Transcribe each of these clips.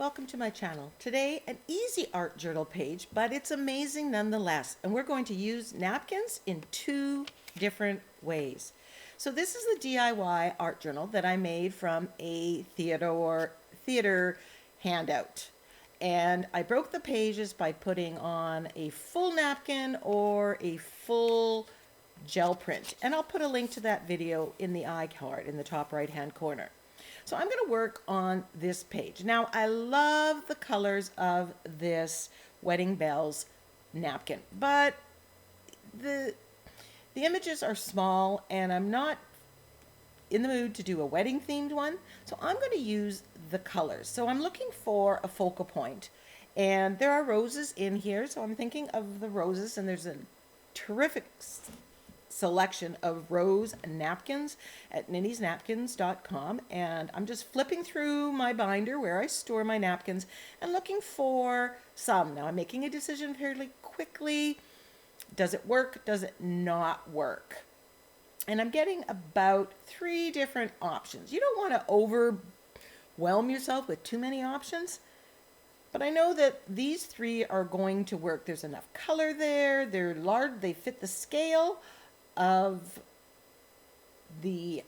Welcome to my channel. Today, an easy art journal page, but it's amazing nonetheless. And we're going to use napkins in two different ways. So this is the DIY art journal that I made from a theater handout. And I broke the pages by putting on a full napkin or a full gel print. And I'll put a link to that video in the iCard in the top right hand corner. So I'm going to work on this page. Now, I love the colors of this Wedding Bells napkin, but the images are small and I'm not in the mood to do a wedding themed one. So I'm going to use the colors. So I'm looking for a focal point, and there are roses in here. So I'm thinking of the roses, and there's a terrific selection of rose napkins at NinnysNapkins.com, and I'm just flipping through my binder where I store my napkins and looking for some. Now I'm making a decision fairly quickly. Does it work? Does it not work? And I'm getting about 3 different options. You don't want to overwhelm yourself with too many options, but I know that these 3 are going to work. There's enough color there. They're large. They fit the scale of the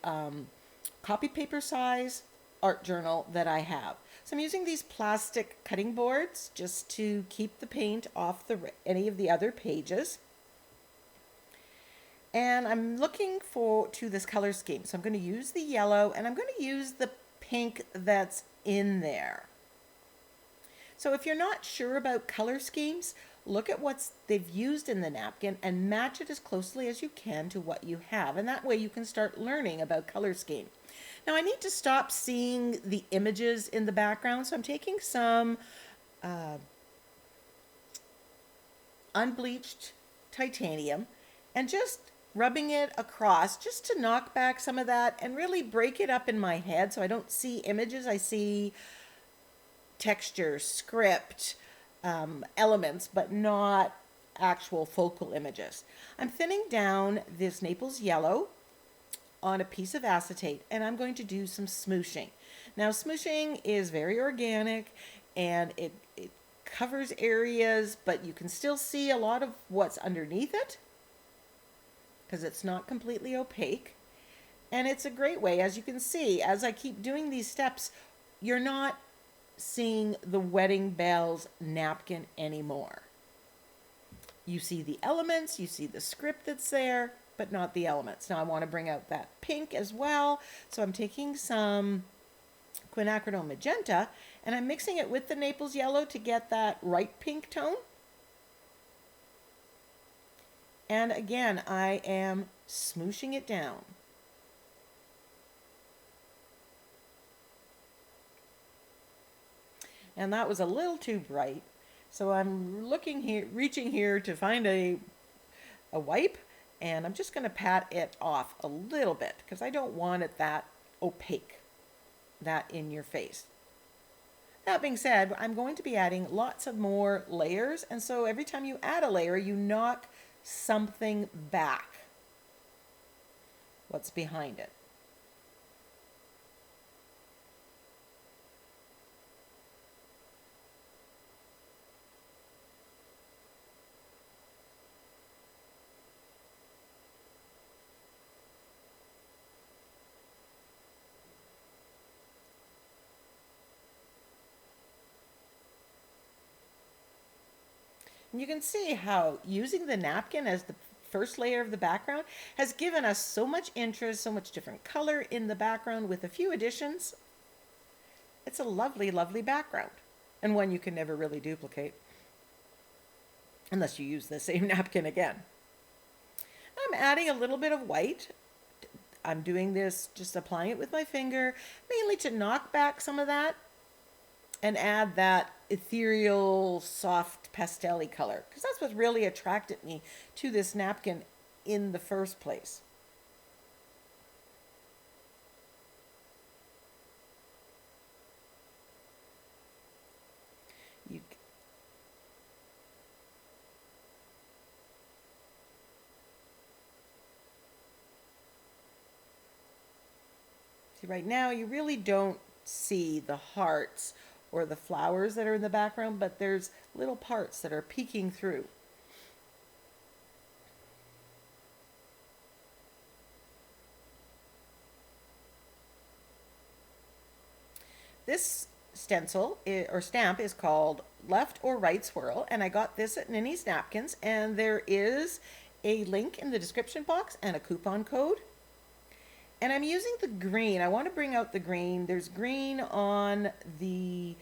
copy paper size art journal that I have. So I'm using these plastic cutting boards just to keep the paint off any of the other pages. And I'm looking to this color scheme. So I'm going to use the yellow, and I'm going to use the pink that's in there. So if you're not sure about color schemes, look at what they've used in the napkin and match it as closely as you can to what you have. And that way you can start learning about color scheme. Now I need to stop seeing the images in the background. So I'm taking some unbleached titanium and just rubbing it across just to knock back some of that and really break it up in my head so I don't see images. I see texture, script, elements, but not actual focal images. I'm thinning down this Naples yellow on a piece of acetate, and I'm going to do some smooshing. Now, smooshing is very organic, and it covers areas, but you can still see a lot of what's underneath it because it's not completely opaque. And it's a great way, as you can see, as I keep doing these steps, you're not seeing the Wedding Bells napkin anymore. You see the elements, you see the script that's there, but not the elements. Now I want to bring out that pink as well. So I'm taking some quinacridone magenta and I'm mixing it with the Naples yellow to get that right pink tone. And again, I am smooshing it down. And that was a little too bright. So I'm looking here, reaching here to find a wipe, and I'm just going to pat it off a little bit because I don't want it that opaque, that in your face. That being said, I'm going to be adding lots of more layers, and so every time you add a layer, you knock something back. What's behind it? And you can see how using the napkin as the first layer of the background has given us so much interest, so much different color in the background with a few additions. It's a lovely, lovely background, and one you can never really duplicate unless you use the same napkin again. I'm adding a little bit of white. I'm doing this, just applying it with my finger, mainly to knock back some of that and add that ethereal, soft, pastel-y color, because that's what really attracted me to this napkin in the first place. See, right now you really don't see the hearts or the flowers that are in the background, but there's little parts that are peeking through. This stencil or stamp is called Left or Right Swirl, and I got this at Ninny's Napkins, and there is a link in the description box and a coupon code. And I'm using the green. I want to bring out the green. There's green on the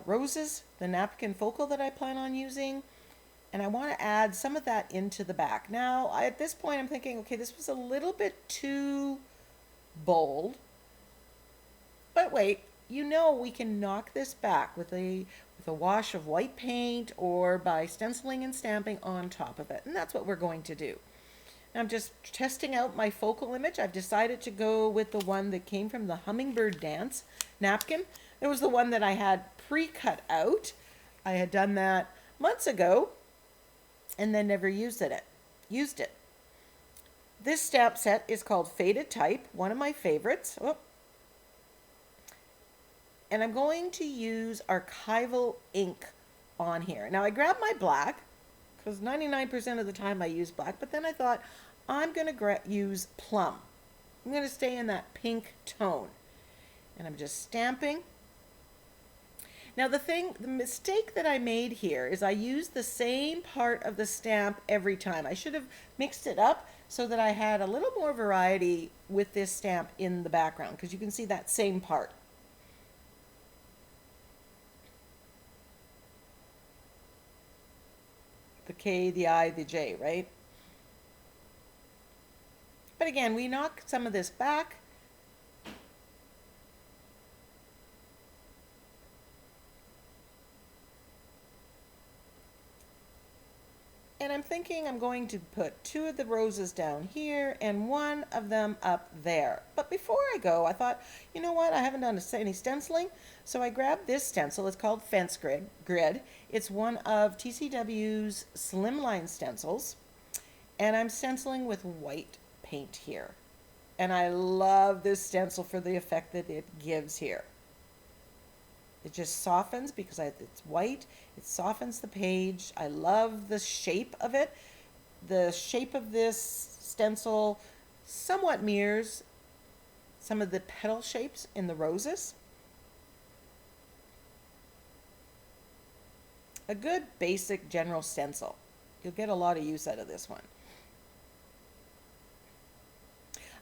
roses, the napkin focal that I plan on using, and I want to add some of that into the back. Now, at this point, I'm thinking, okay, this was a little bit too bold, but wait, you know we can knock this back with a wash of white paint or by stenciling and stamping on top of it, and that's what we're going to do. I'm just testing out my focal image. I've decided to go with the one that came from the Hummingbird Dance napkin. It was the one that I had pre-cut out. I had done that months ago and then never used it. This stamp set is called Faded Type, one of my favorites. Oh. And I'm going to use archival ink on here. Now I grabbed my black, because 99% of the time I use black, but then I thought I'm going to use plum. I'm going to stay in that pink tone. And I'm just stamping. Now the mistake that I made here is I used the same part of the stamp every time. I should have mixed it up so that I had a little more variety with this stamp in the background, because you can see that same part. The K, the I, the J, right? But again, we knock some of this back. And I'm thinking I'm going to put 2 of the roses down here and 1 of them up there. But before I go, I thought, you know what? I haven't done any stenciling. So I grabbed this stencil. It's called Fence Grid. It's one of TCW's slimline stencils. And I'm stenciling with white paint here. And I love this stencil for the effect that it gives here. It just softens because it's white. It softens the page. I love the shape of it. The shape of this stencil somewhat mirrors some of the petal shapes in the roses. A good basic general stencil. You'll get a lot of use out of this one.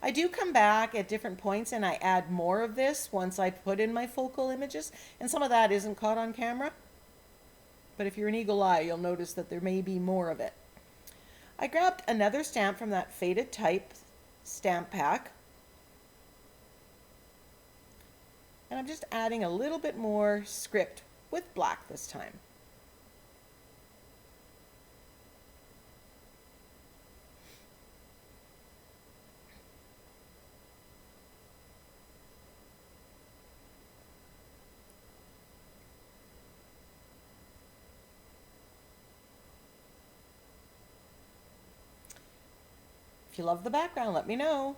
I do come back at different points and I add more of this once I put in my focal images, and some of that isn't caught on camera. But if you're an eagle eye, you'll notice that there may be more of it. I grabbed another stamp from that Faded Type stamp pack. And I'm just adding a little bit more script with black this time. If you love the background, let me know.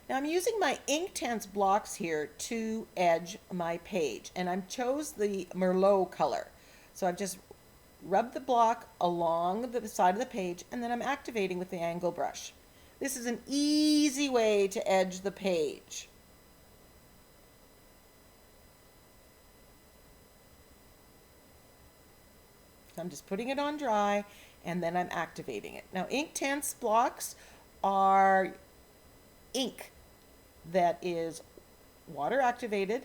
Now I'm using my Inktense blocks here to edge my page, and I chose the Merlot color. So I've just rubbed the block along the side of the page, and then I'm activating with the angle brush. This is an easy way to edge the page. I'm just putting it on dry, and then I'm activating it. Now Inktense blocks are ink that is water activated,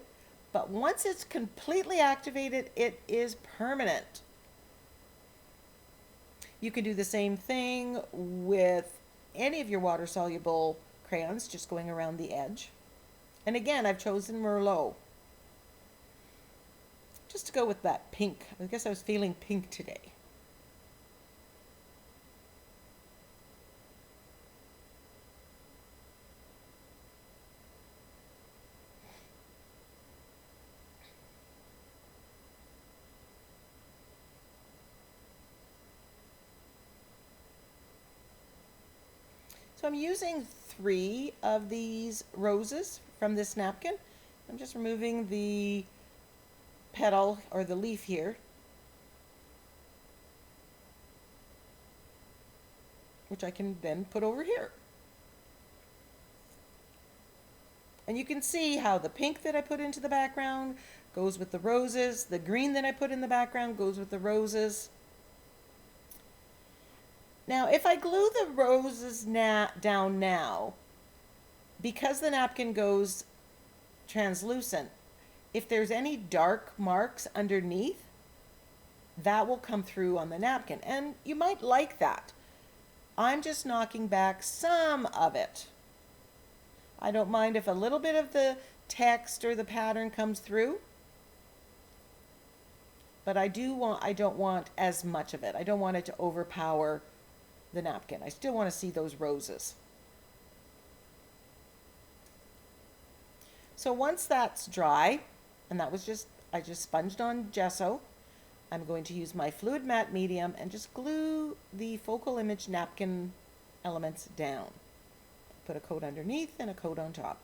but once it's completely activated, it is permanent. You can do the same thing with any of your water soluble crayons, just going around the edge. And again, I've chosen Merlot just to go with that pink. I guess I was feeling pink today. So I'm using 3 of these roses from this napkin. I'm just removing the petal or the leaf here, which I can then put over here. And you can see how the pink that I put into the background goes with the roses. The green that I put in the background goes with the roses. Now, if I glue the roses down now, because the napkin goes translucent, if there's any dark marks underneath, that will come through on the napkin. And you might like that. I'm just knocking back some of it. I don't mind if a little bit of the text or the pattern comes through, but I don't want as much of it. I don't want it to overpower the napkin. I still want to see those roses. So once that's dry, and that was I just sponged on gesso, I'm going to use my fluid matte medium and just glue the focal image napkin elements down. Put a coat underneath and a coat on top.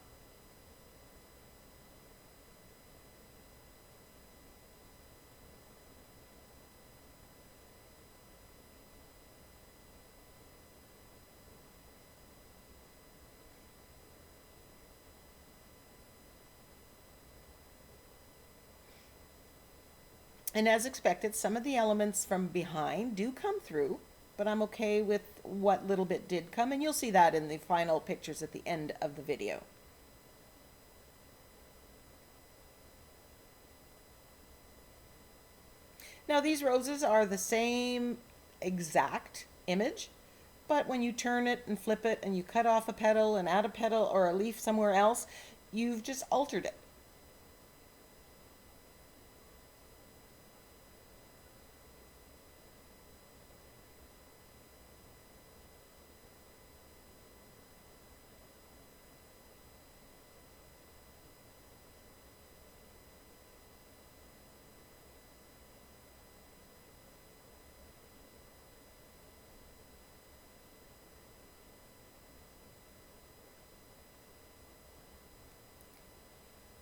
And as expected, some of the elements from behind do come through, but I'm okay with what little bit did come, and you'll see that in the final pictures at the end of the video. Now these roses are the same exact image, but when you turn it and flip it and you cut off a petal and add a petal or a leaf somewhere else, you've just altered it.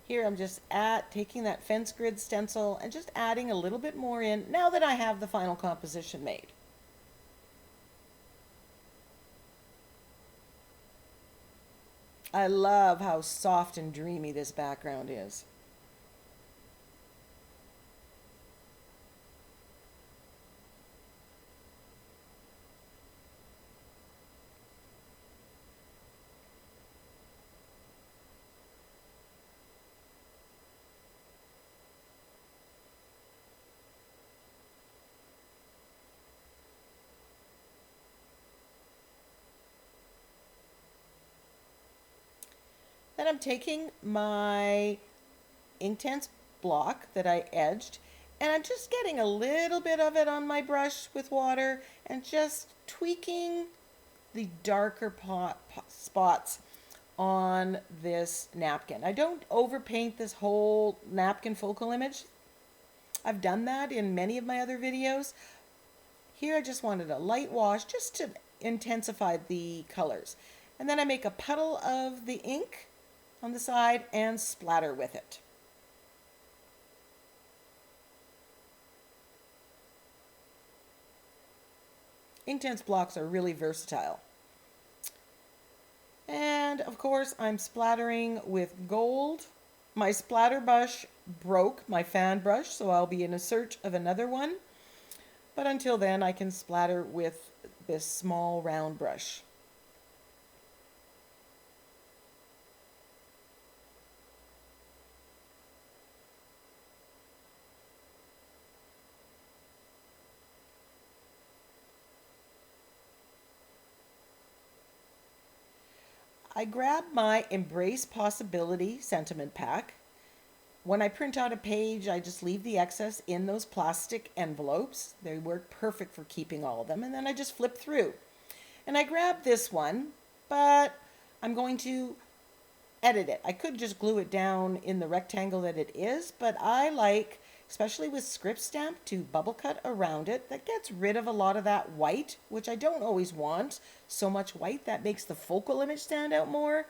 Here I'm just taking that fence grid stencil and just adding a little bit more in now that I have the final composition made. I love how soft and dreamy this background is. Then I'm taking my Inktense block that I edged, and I'm just getting a little bit of it on my brush with water and just tweaking the darker spots on this napkin. I don't overpaint this whole napkin focal image. I've done that in many of my other videos. Here I just wanted a light wash just to intensify the colors. And then I make a puddle of the ink on the side and splatter with it. Inktense blocks are really versatile. And of course I'm splattering with gold. My splatter brush broke, my fan brush, so I'll be in a search of another one. But until then I can splatter with this small round brush. I grab my Embrace Possibility sentiment pack. When I print out a page, I just leave the excess in those plastic envelopes. They work perfect for keeping all of them. And then I just flip through. And I grab this one, but I'm going to edit it. I could just glue it down in the rectangle that it is, but I like, especially with script stamp, to bubble cut around it. That gets rid of a lot of that white, which I don't always want so much white. That makes the focal image stand out more,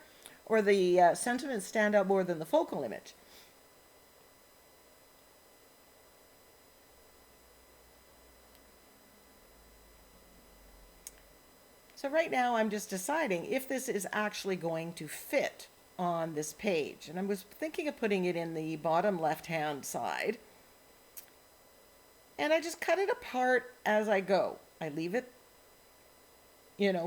or the sentiment stand out more than the focal image. So right now I'm just deciding if this is actually going to fit on this page. And I was thinking of putting it in the bottom left-hand side. And I just cut it apart as I go. I leave it,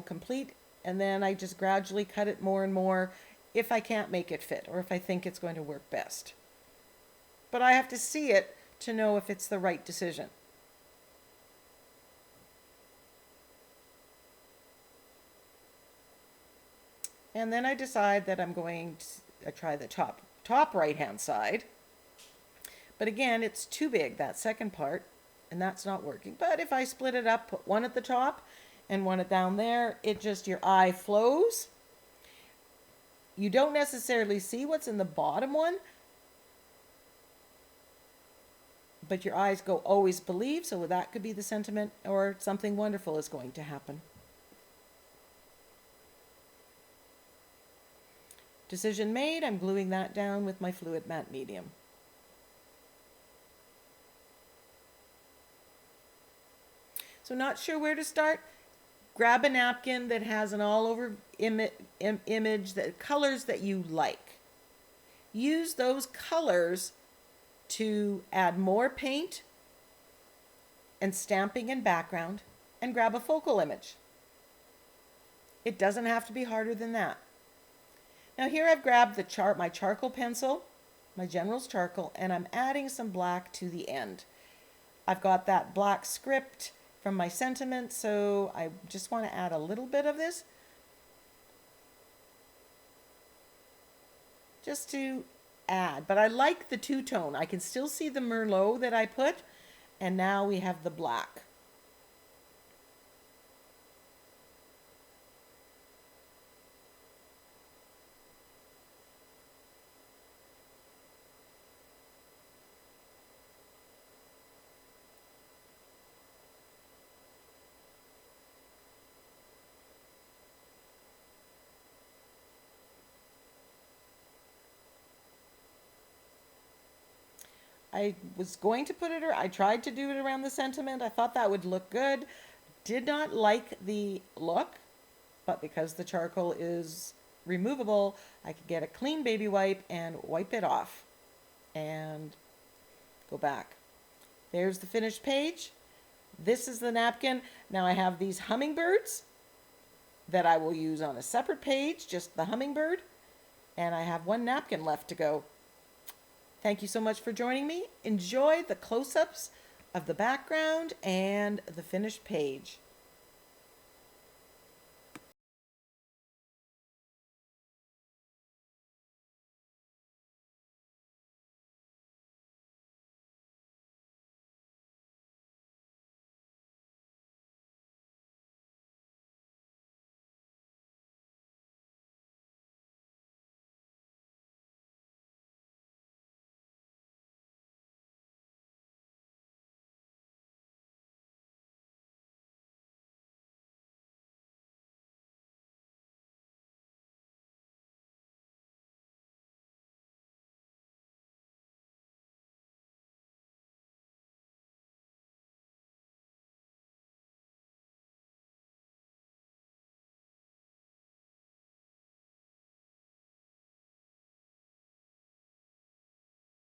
complete, and then I just gradually cut it more and more if I can't make it fit or if I think it's going to work best. But I have to see it to know if it's the right decision. And then I decide that I'm going to try the top right-hand side. But again, it's too big, that second part, and that's not working. But if I split it up, put one at the top and one at down there, your eye flows. You don't necessarily see what's in the bottom one, but your eyes go always believe, so that could be the sentiment, or something wonderful is going to happen. Decision made. I'm gluing that down with my fluid matte medium. So not sure where to start? Grab a napkin that has an all over image, that colors that you like. Use those colors to add more paint and stamping and background, and grab a focal image. It doesn't have to be harder than that. Now here I've grabbed my charcoal pencil, my General's charcoal, and I'm adding some black to the end. I've got that black script from my sentiment, so I just want to add a little bit of this just to add. But I like the two-tone. I can still see the Merlot that I put, and now we have the black. I was going to put it, I tried to do it around the sentiment. I thought that would look good. Did not like the look, but because the charcoal is removable, I could get a clean baby wipe and wipe it off and go back. There's the finished page. This is the napkin. Now I have these hummingbirds that I will use on a separate page, just the hummingbird, and I have one napkin left to go. Thank you so much for joining me. Enjoy the close-ups of the background and the finished page.